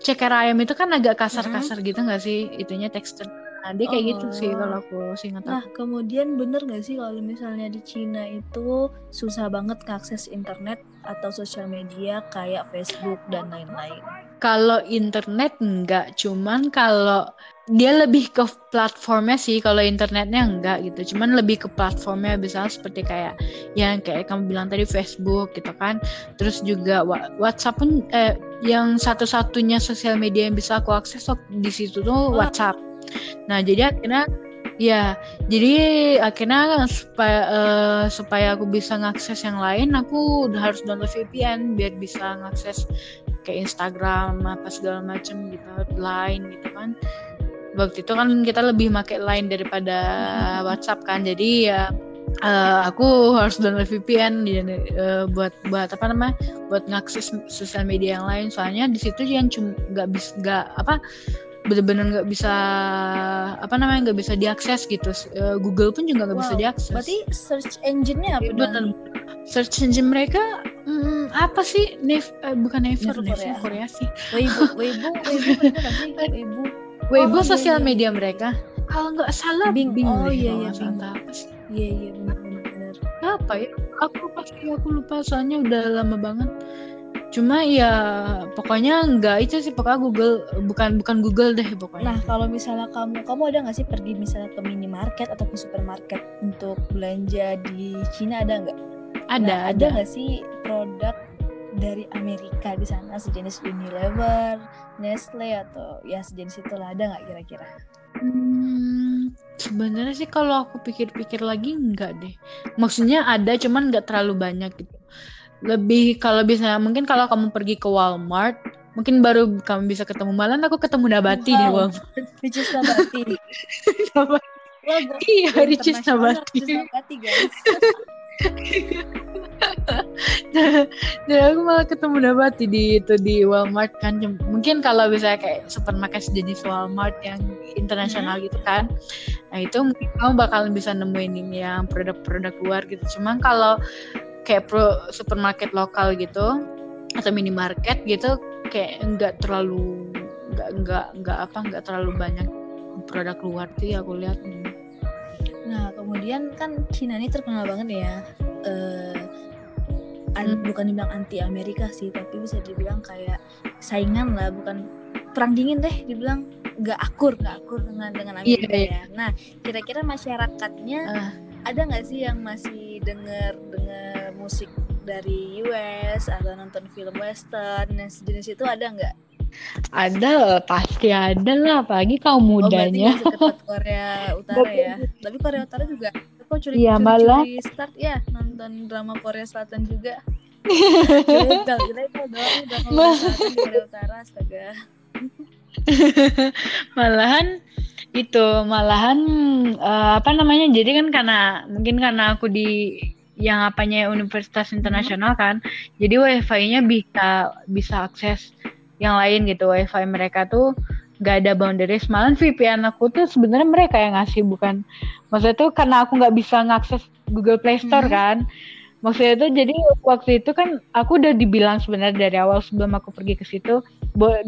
ceker ayam itu kan agak kasar-kasar gitu nggak sih itunya, tekstur. Nah dia kayak gitu sih kalau aku ingat. Nah kemudian bener nggak sih kalau misalnya di Cina itu susah banget akses internet atau sosial media kayak Facebook dan lain-lain? Kalau internet enggak, cuman kalau dia lebih ke platformnya sih. Kalau internetnya enggak gitu, cuman lebih ke platformnya, misalnya seperti kayak yang kayak kamu bilang tadi, Facebook gitu kan. Terus juga WhatsApp pun yang satu-satunya sosial media yang bisa aku akses di situ tuh WhatsApp. Nah jadi akhirnya supaya aku bisa ngakses yang lain, aku udah harus download VPN biar bisa ngakses kayak Instagram apa segala macam gitu, Line gitu kan. Waktu itu kan kita lebih pakai Line daripada WhatsApp kan, jadi ya aku harus download VPN buat apa namanya, buat ngakses sosial media yang lain. Soalnya di situ yang benar-benar nggak bisa nggak bisa diakses gitu. Google pun juga nggak bisa diakses. Berarti search engine-nya apa dong? Search engine mereka apa sih? Bukan Naver Korea sih. Weibo bener nggak sih? Weibo sosial media mereka. Kalau nggak salah Bing. Iya Bing. Apa sih? Iya benar. Apa ya? Aku lupa soalnya udah lama banget. Cuma ya pokoknya enggak itu sih, pokoknya Google, bukan Google deh pokoknya. Nah kalau misalnya kamu ada nggak sih pergi misalnya ke minimarket atau ke supermarket untuk belanja di Cina, ada nggak? Ada nggak sih produk dari Amerika di sana sejenis Unilever, Nestle atau ya sejenis itulah, ada nggak kira-kira? Sebenarnya sih kalau aku pikir-pikir lagi enggak deh. Maksudnya ada, cuman nggak terlalu banyak gitu. Lebih kalau bisa, mungkin kalau kamu pergi ke Walmart mungkin baru kamu bisa ketemu. Malah aku ketemu Nabati di Walmart. Ricis Nabati. Iya, Ricis Nabati guys. Dan aku malah ketemu Nabati di Walmart kan. Mungkin kalau bisa kayak supermarket sejenis Walmart yang internasional gitu kan. Nah itu mungkin kamu bakalan bisa nemuin ini yang produk-produk luar gitu. Cuman kalau kayak supermarket lokal gitu atau minimarket gitu kayak nggak terlalu banyak produk luar tuh ya aku lihat. Nah kemudian kan Cina ini terkenal banget ya, bukan dibilang anti Amerika sih, tapi bisa dibilang kayak saingan lah, bukan perang dingin deh, dibilang nggak akur dengan Amerika ya. Nah kira-kira masyarakatnya ada nggak sih yang masih denger musik dari US atau nonton film western dan sejenis itu, ada nggak? Ada, pasti ada lah, apalagi kaum mudanya. Berarti nggak seketat Korea Utara ya. Tapi Korea Utara juga kok curi start ya nonton drama Korea Selatan juga. Kita itu doang drama Korea Selatan di Korea Utara, astaga. Jadi kan karena aku di yang universitas internasional kan, jadi wifi-nya bisa akses yang lain gitu. Wifi mereka tuh gak ada boundaries, malah VPN aku tuh sebenarnya mereka yang ngasih, bukan, maksudnya tuh karena aku nggak bisa ngakses Google Play Store kan, maksudnya tuh jadi waktu itu kan aku udah dibilang sebenarnya dari awal sebelum aku pergi ke situ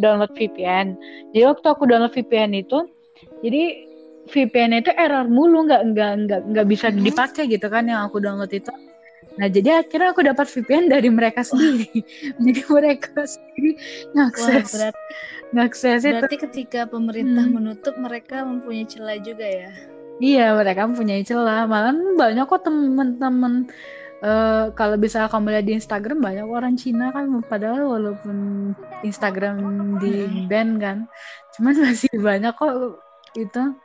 download VPN. Jadi waktu aku download VPN itu, jadi VPN itu error mulu, nggak bisa dipakai gitu kan yang aku download itu. Nah jadi akhirnya aku dapat VPN dari mereka sendiri. Jadi mereka sendiri ngakses itu. Berarti ketika pemerintah menutup, mereka mempunyai celah juga ya? Iya, mereka mempunyai celah. Malah banyak kok teman-teman, kalau bisa kamu lihat di Instagram, banyak orang Cina kan, padahal walaupun Instagram di ban kan, cuman masih banyak kok itu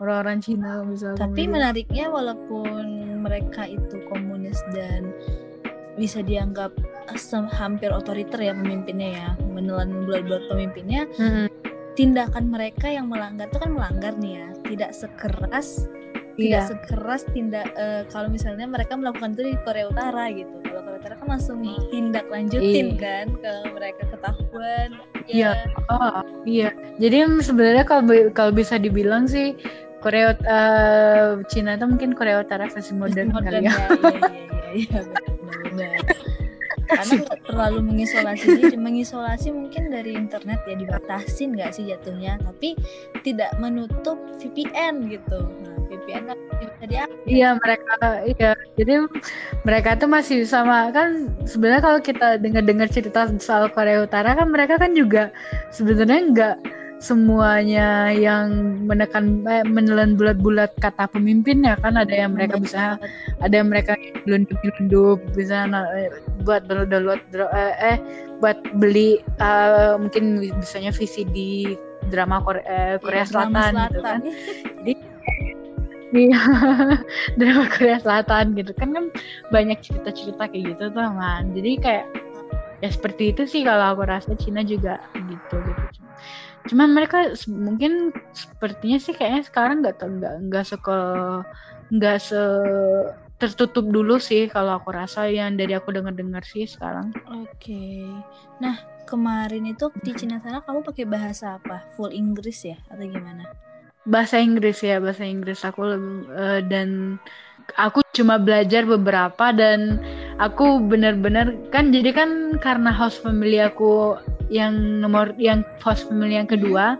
orang-orang Cina misalnya. Tapi menariknya, walaupun mereka itu komunis dan bisa dianggap hampir otoriter ya pemimpinnya ya, menelan bulat-bulat pemimpinnya, tindakan mereka yang melanggar itu kan melanggar nih ya, tidak sekeras kalau misalnya mereka melakukan itu di Korea Utara gitu. Kalau Korea Utara kan langsung tindak lanjutin kan kalau mereka ketahuan. Iya. Jadi sebenarnya kalau bisa dibilang sih Korea Cina itu mungkin Korea Utara versi modern kali ya. Iya benar. Karena nggak terlalu mengisolasi mungkin dari internet ya, dibatasin nggak sih jatuhnya, tapi tidak menutup VPN gitu. Nah VPN kan bisa diakses. Iya, jadi mereka tuh masih sama kan. Sebenarnya kalau kita dengar cerita soal Korea Utara kan, mereka kan juga sebenarnya nggak semuanya yang menelan bulat-bulat kata pemimpinnya kan. Ada yang mereka bisa, ada yang mereka nyelundup bisa buat buat beli mungkin bisanya VCD drama Korea Selatan gitu kan. Jadi drama Korea Selatan gitu kan banyak cerita-cerita kayak gitu tuh man. Jadi kayak ya seperti itu sih kalau aku rasa Cina juga gitu. Cuman mereka mungkin sepertinya sih kayaknya sekarang nggak tertutup dulu sih kalau aku rasa, yang dari aku dengar sih sekarang. Oke. Nah kemarin itu di Cina sana kamu pakai bahasa apa? Full Inggris ya atau gimana? Bahasa Inggris aku dan aku cuma belajar beberapa, dan aku benar-benar kan, jadi kan karena host family aku yang host family yang kedua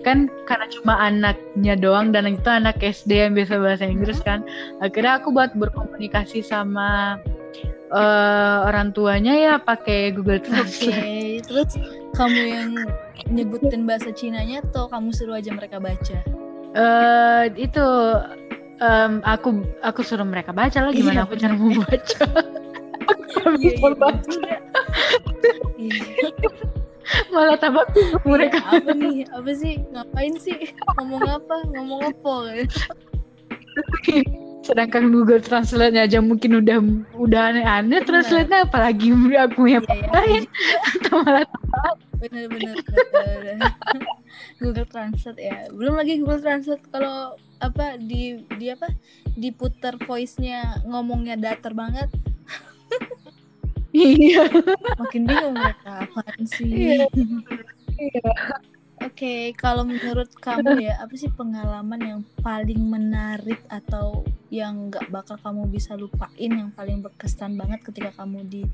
kan, karena cuma anaknya doang dan itu anak SD yang biasa bahasa Inggris kan, akhirnya aku buat berkomunikasi sama orang tuanya ya pakai Google Translate. Terus kamu yang nyebutin bahasa Cinanya atau kamu suruh aja mereka baca? Itu aku suruh mereka baca lah, gimana aku cara mau baca. Bisa baca. Malah tambah bingung mereka. Apa sih? Ngapain sih? Ngomong apa? Sedangkan Google Translate-nya aja mungkin udah aneh-aneh, translate-nya apalagi aku yang pakai. Malah bener. Google Translate ya. Belum lagi Google Translate kalau diputar voice-nya ngomongnya datar banget. Iya. Makin bingung mereka apaan Iya. sih. Oke, kalau menurut kamu ya, apa sih pengalaman yang paling menarik atau yang nggak bakal kamu bisa lupain, yang paling berkesan banget ketika kamu di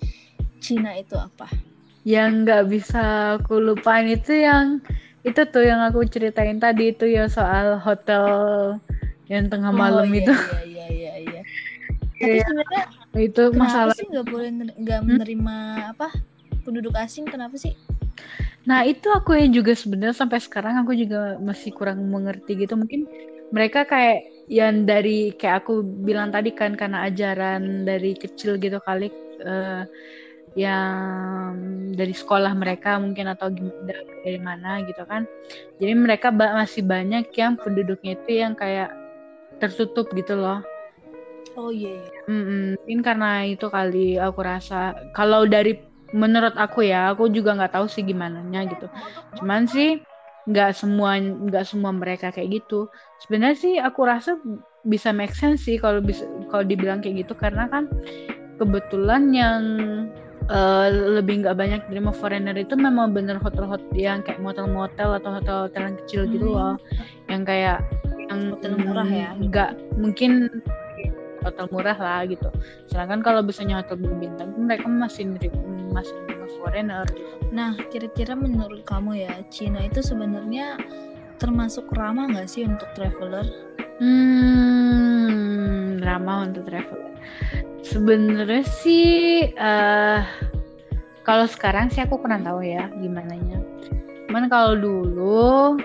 Cina itu apa? Yang nggak bisa aku lupain itu yang itu tuh yang aku ceritain tadi itu ya, soal hotel yang tengah malam itu. Iya. Tapi sebenarnya Itu kenapa masalah. sih nggak Hmm? menerima apa penduduk asing? Kenapa sih? Nah, itu aku yang juga sebenarnya sampai sekarang aku juga masih kurang mengerti gitu. Mungkin mereka kayak yang dari kayak aku bilang tadi kan, karena ajaran dari kecil gitu kali, yang dari sekolah mereka mungkin, atau dari mana gitu kan. Jadi mereka masih banyak yang penduduknya itu yang kayak tertutup gitu loh. Oh iya. Mungkin karena itu kali aku rasa. Kalau dari menurut aku ya, aku juga nggak tahu sih gimananya gitu. Cuman sih nggak semua mereka kayak gitu. Sebenarnya sih aku rasa bisa make sense sih kalau dibilang kayak gitu, karena kan kebetulan yang lebih nggak banyak terima foreigner itu memang bener hotel-hotel yang kayak motel-motel atau hotel-hotel yang kecil gitu loh, yang kayak yang Hotel murah ya. nggak mungkin hotel murah lah gitu. Sedangkan kalau misalnya hotel berbintang mereka masih nerima foreigner gitu. Nah, kira-kira menurut kamu ya, Cina itu sebenarnya termasuk ramah nggak sih untuk traveler? Ramah untuk traveler. Sebenarnya sih kalau sekarang sih aku kurang tahu ya gimana nya. Cuman kalau dulu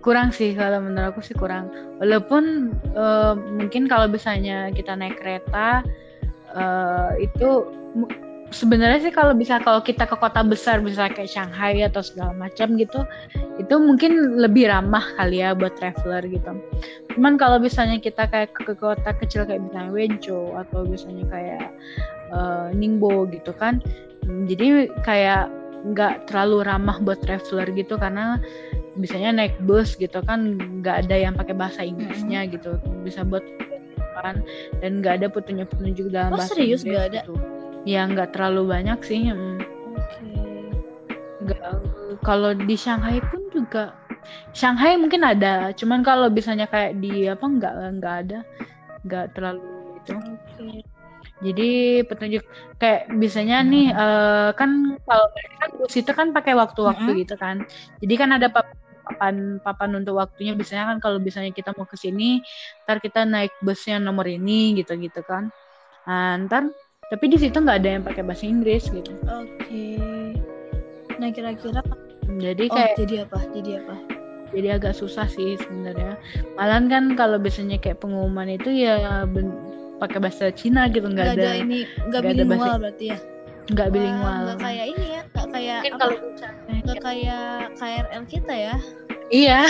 kurang sih, kalau menurut aku sih kurang. Walaupun mungkin kalau misalnya kita naik kereta itu sebenarnya sih kalau kita ke kota besar bisa kayak Shanghai atau segala macam gitu, itu mungkin lebih ramah kali ya buat traveler gitu. Cuman kalau misalnya kita kayak ke kota kecil kayak misalnya Wenzhou atau misalnya kayak Ningbo gitu kan, jadi kayak nggak terlalu ramah buat traveler gitu, karena biasanya naik bus gitu kan nggak ada yang pakai bahasa Inggrisnya gitu, bisa buat kan, dan nggak ada petunjuk dalam bahasa serius Inggris nggak ada? gitu. Ya nggak terlalu banyak sih. Kalau di Shanghai pun juga, Shanghai mungkin ada, cuman kalau misalnya kayak di apa nggak ada, nggak terlalu itu. Jadi petunjuk kayak biasanya nih kan kalau kan bus itu kan pakai waktu-waktu gitu kan. Jadi kan ada papan untuk waktunya, biasanya kan kalau misalnya kita mau ke sini, ntar kita naik busnya nomor ini gitu kan. Nah, ntar tapi di situ nggak ada yang pakai bahasa Inggris gitu. Nah, kira-kira jadi kayak jadi apa? Jadi agak susah sih sebenarnya. Malahan kan kalau biasanya kayak pengumuman itu ya pakai bahasa Cina gitu, nggak ada bilingual berarti ya? Nggak bilingual. Nggak kayak ini ya, nggak kayak apa? Nggak kayak KRL kita ya? Iya,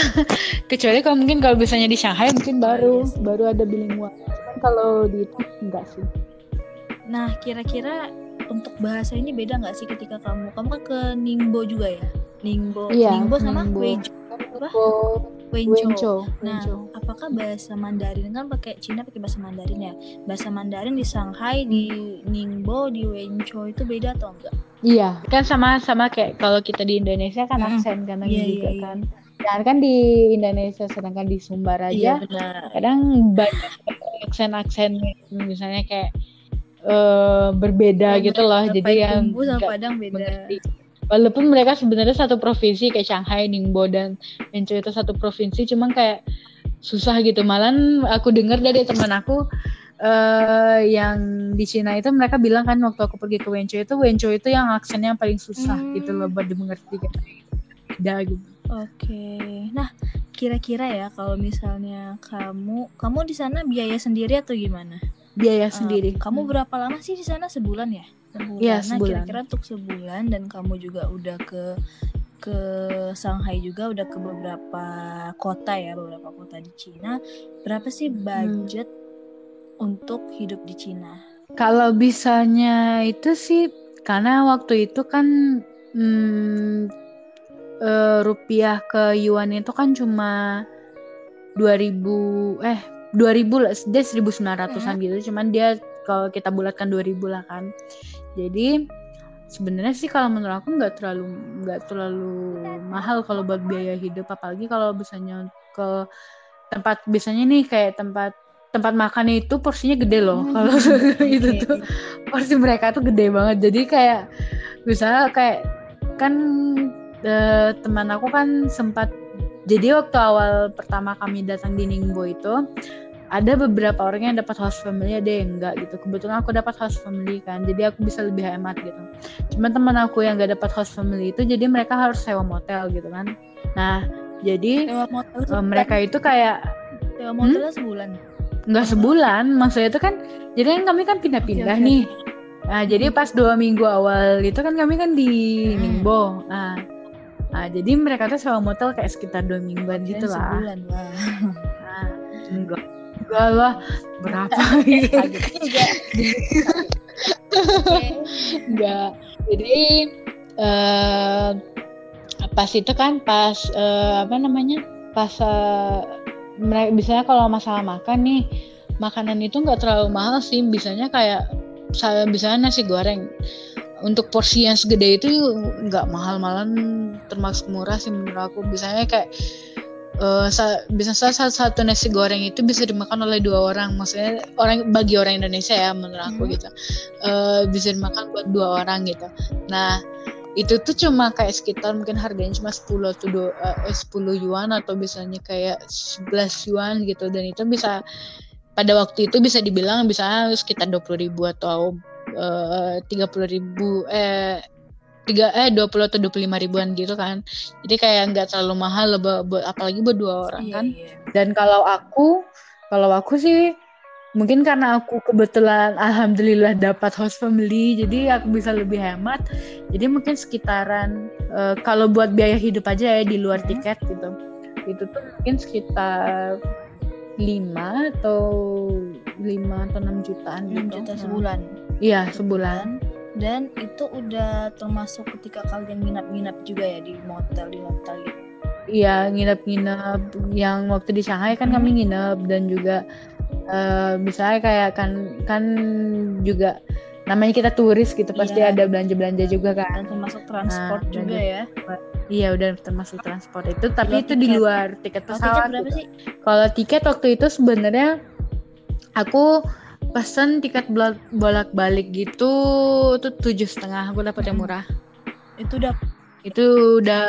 kecuali kalau mungkin kalau biasanya di Shanghai mungkin baru ada bilingual. Cuman kalau di itu enggak sih. Nah, kira-kira untuk bahasa ini beda nggak sih ketika kamu kan ke Ningbo juga ya? Ningbo sama Wenzhou. Nah, apakah bahasa Mandarin kan pakai Cina pakai bahasa Mandarin ya? Bahasa Mandarin di Shanghai, di Ningbo, di Wenzhou itu beda atau enggak? Iya, kan sama kayak kalau kita di Indonesia kan aksen kan juga kan. Dan kan di Indonesia, sedangkan di Sumbar aja kadang banyak aksen-aksen misalnya kayak berbeda gitu loh. Jadi yang sama Padang beda. Mengerti. Walaupun mereka sebenarnya satu provinsi kayak Shanghai, Ningbo dan Wenzhou itu satu provinsi, cuman kayak susah gitu. Malahan aku dengar dari teman aku yang di Cina itu, mereka bilang kan waktu aku pergi ke Wenzhou itu yang aksennya paling susah gitu loh buat dimengerti kayak beda gitu. Nah, kira-kira ya kalau misalnya kamu di sana biaya sendiri atau gimana? Biaya sendiri. Kamu berapa lama sih di sana? Sebulan ya? Iya, Nah, kira-kira untuk sebulan dan kamu juga udah ke Shanghai juga, udah ke beberapa kota di Cina. Berapa sih budget untuk hidup di Cina? Kalau bisanya itu sih karena waktu itu kan rupiah ke yuan itu kan cuma 2000 lah, dia 1.900-an gitu, cuman dia kalau kita bulatkan 2.000 lah kan. Jadi sebenarnya sih kalau menurut aku nggak terlalu mahal kalau buat biaya hidup, apalagi kalau misalnya ke tempat, biasanya nih kayak tempat makannya itu porsinya gede loh. Kalau itu tuh porsi mereka tuh gede banget. Jadi kayak misalnya kayak kan teman aku kan sempat, jadi waktu awal pertama kami datang di Ningbo itu ada beberapa orang yang dapat host family, ada yang enggak gitu. Kebetulan aku dapat host family kan, jadi aku bisa lebih hemat gitu. Cuman teman aku yang enggak dapat host family itu, jadi mereka harus sewa motel gitu kan. Nah, jadi mereka itu kayak sewa motelnya sebulan? Enggak sebulan, maksudnya itu kan, jadi kan kami kan pindah-pindah nih. Nah, jadi pas 2 minggu awal itu kan kami kan di Ningbo. Nah, jadi mereka tuh sewa motel kayak sekitar 2 mingguan gitu lah. Sebulan, wah. Nah, enggak lah, berapa gitu. Enggak. Jadi pas itu kan pas mereka biasanya kalau masalah makan nih, makanan itu nggak terlalu mahal sih. Biasanya kayak biasanya nasi goreng untuk porsi yang segede itu nggak mahal-mahalan, termasuk murah sih menurut aku. Biasanya kayak biasanya satu nasi goreng itu bisa dimakan oleh 2 orang, maksudnya bagi orang Indonesia ya menurut aku gitu, bisa dimakan buat 2 orang gitu. Nah itu tuh cuma kayak sekitar mungkin harganya cuma 10 yuan atau biasanya kayak 11 yuan gitu, dan itu bisa pada waktu itu bisa dibilang bisa sekitar 20.000 atau 30.000 20 atau 25 ribuan gitu kan. Jadi kayak nggak terlalu mahal apalagi buat 2 orang kan. Dan kalau aku sih mungkin karena aku kebetulan alhamdulillah dapat host family, jadi aku bisa lebih hemat. Jadi mungkin sekitaran kalau buat biaya hidup aja ya di luar tiket gitu, itu tuh mungkin sekitar 5 atau 6 jutaan 6 gitu. juta sebulan. Iya, sebulan. Dan itu udah termasuk ketika kalian nginap juga ya di motel gitu. Iya, nginep yang waktu di Shanghai kan kami nginep, dan juga misalnya kayak kan juga namanya kita turis gitu, pasti ada belanja juga kan. Dan termasuk transport juga ya. Iya, udah termasuk transport itu, tapi itu di luar tiket pesawat. Tiket berapa sih? Kalau tiket waktu itu sebenarnya aku pesan tiket bolak-balik gitu tuh 7,5, aku dapat yang murah. Itu udah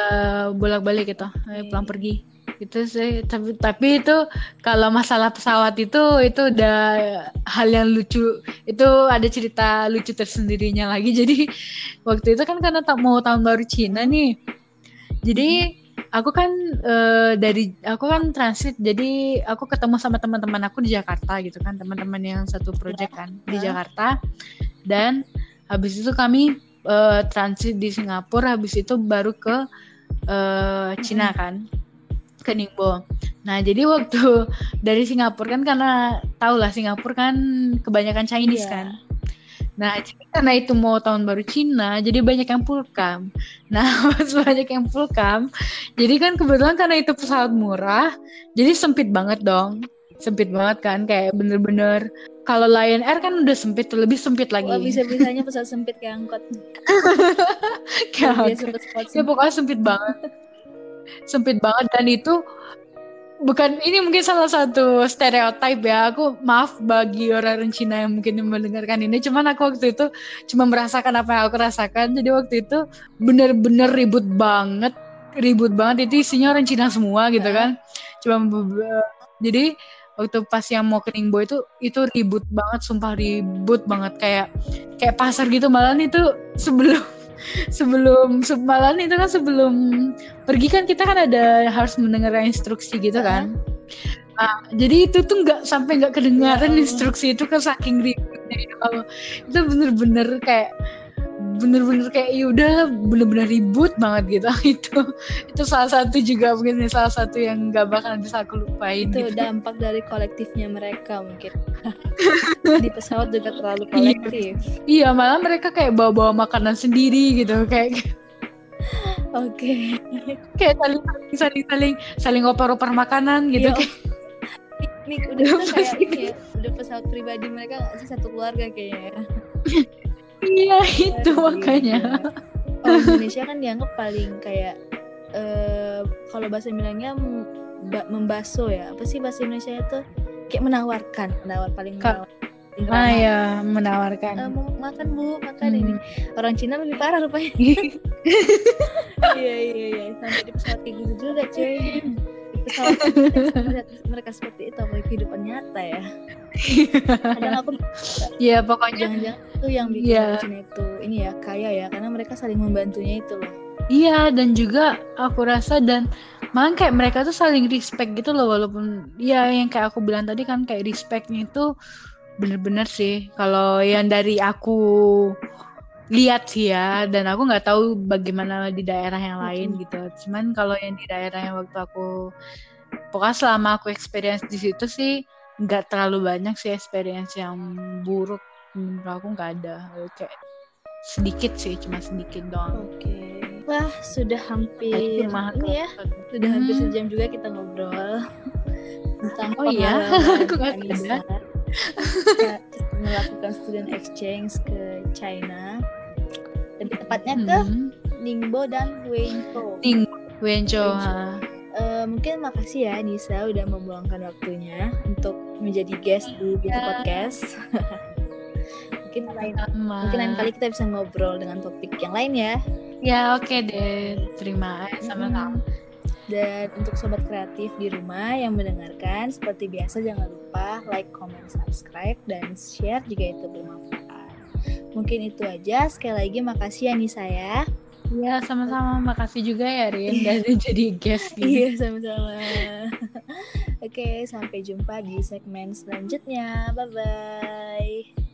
bolak-balik gitu, pulang pergi. Itu sih, tapi itu kalau masalah pesawat itu udah hal yang lucu. Itu ada cerita lucu tersendirinya lagi. Jadi waktu itu kan karena mau tahun baru Cina nih. Jadi aku kan transit, jadi aku ketemu sama teman-teman aku di Jakarta gitu kan, teman-teman yang satu project kan di Jakarta, dan habis itu kami transit di Singapura, habis itu baru ke Cina kan, ke Ningbo. Nah jadi waktu dari Singapura kan, karena tau lah Singapura kan kebanyakan Chinese kan. Nah, karena itu mau tahun baru Cina, jadi banyak yang pulkam. Nah, pas banyak yang pulkam, jadi kan kebetulan karena itu pesawat murah, jadi sempit banget dong. Sempit banget kan, kayak bener-bener kalau Lion Air kan udah sempit, lebih sempit lagi. Wah, bisa-bisanya pesawat sempit kayak angkot. Ya pokoknya sempit banget. Sempit banget, dan itu bukan, ini mungkin salah satu stereotip ya. Aku maaf bagi orang Cina yang mungkin mendengarkan ini, cuman aku waktu itu cuma merasakan apa yang aku rasakan. Jadi waktu itu bener-bener ribut banget. Itu isinya orang Cina semua gitu kan. Jadi waktu pas yang mau ke Ningbo itu ribut banget, sumpah ribut banget, kayak pasar gitu. Malahan itu sebelum pergi kan kita kan ada harus mendengar instruksi gitu kan. Nah, jadi itu tuh nggak kedengaran instruksi itu, kan saking ributnya. Itu bener-bener kayak yaudah bener-bener ribut banget gitu. Itu salah satu juga mungkin salah satu yang nggak bakal bisa aku lupain. Itu gitu. dampak dari kolektifnya mereka mungkin. Di pesawat juga terlalu kolektif. Iya, malah mereka kayak bawa makanan sendiri gitu, kayak Oke. Kayak saling oper-oper makanan gitu. Nih udah kita kayak ini ya, udah pesawat pribadi mereka nggak sih, satu keluarga kayaknya ya. Iya itu makanya. Orang Indonesia kan dianggap paling kayak kalau bahasa bilangnya membaso ya, apa sih bahasa Indonesia itu, kayak paling Ah ya, menawarkan. mau makan bu, makan ini. Orang Cina lebih parah rupanya. Iya sampai di pesawat kayak gitu juga cuy. Di pesawat mereka seperti itu, apalagi kehidupan nyata ya. Kadang aku ya pokoknya jangan-jangan itu yang bikin orang Cina itu ini ya kaya ya, karena mereka saling membantunya itu loh. Iya, dan juga aku rasa dan malah kayak mereka tuh saling respect gitu loh, walaupun ya yang kayak aku bilang tadi kan kayak respectnya itu bener-bener sih kalau yang dari aku lihat sih ya, dan aku nggak tahu bagaimana di daerah yang lain gitu. Cuman kalau yang di daerah yang waktu aku pokoknya selama aku experience di situ sih nggak terlalu banyak sih experience yang buruk, menurut aku nggak ada, kayak sedikit sih, cuma sedikit doang. Oke. Wah, sudah hampir ini ya. Sudah hampir sejam juga kita ngobrol tentang aku Anissa melakukan student exchange ke China. Lebih tepatnya ke Ningbo dan Wenzhou. Mungkin makasih ya Nisa udah meluangkan waktunya untuk menjadi guest di Beauty Podcast. Mungkin lain kali kita bisa ngobrol dengan topik yang lain ya. Ya oke deh, terima kasih sama-sama. Dan untuk sobat kreatif di rumah yang mendengarkan, seperti biasa jangan lupa like, comment, subscribe, dan share jika itu bermanfaat. Mungkin itu aja. Sekali lagi makasih ya Nisa ya. Iya sama-sama, makasih juga ya Rin dari jadi guest. Iya sama-sama. Oke, sampai jumpa di segmen selanjutnya. Bye-bye.